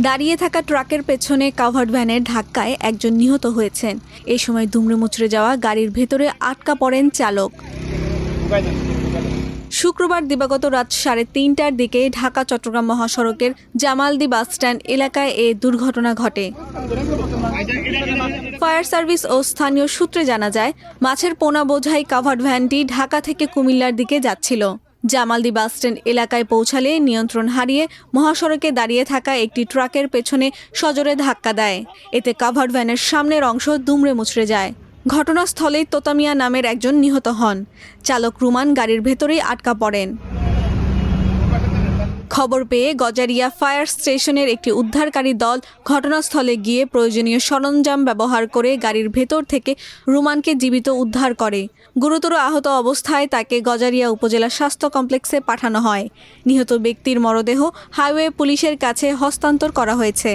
দাঁড়িয়ে থাকা ট্রাকের পেছনে কাভার্ড ভ্যানের ধাক্কায় একজন নিহত হয়েছেন। এ সময় দুমড়ে মুচড়ে যাওয়া গাড়ির ভেতরে আটকা পড়েন চালক। শুক্রবার দিবাগত রাত 3:30টার দিকে ঢাকা চট্টগ্রাম মহাসড়কের জামালদি বাসস্ট্যান্ড এলাকায় এ দুর্ঘটনা ঘটে। ফায়ার সার্ভিস ও স্থানীয় সূত্রে জানা যায়, মাছের পোনা বোঝাই কাভার্ড ভ্যানটি ঢাকা থেকে কুমিল্লার দিকে যাচ্ছিল। জামালদি বাসস্ট্যান্ড এলাকায় পৌঁছালে নিয়ন্ত্রণ হারিয়ে মহাসড়কে দাঁড়িয়ে থাকা একটি ট্রাকের পেছনে সজোরে ধাক্কা দেয়। এতে কাভার্ড ভ্যানের সামনের অংশ দুমড়ে মুচড়ে যায়। ঘটনাস্থলেই তোতামিয়া নামের একজন নিহত হন। চালক রুমান গাড়ির ভেতরেই আটকা পড়েন। খবর পেয়ে গজারিয়া ফায়ার স্টেশনের একটি উদ্ধারকারী দল ঘটনাস্থলে গিয়ে প্রয়োজনীয় সরঞ্জাম ব্যবহার করে গাড়ির ভেতর থেকে রুমানকে জীবিত উদ্ধার করে। গুরুতর আহত অবস্থায় তাকে গজারিয়া উপজেলা স্বাস্থ্য কমপ্লেক্সে পাঠানো হয়। নিহত ব্যক্তির মরদেহ হাইওয়ে পুলিশের কাছে হস্তান্তর করা হয়েছে।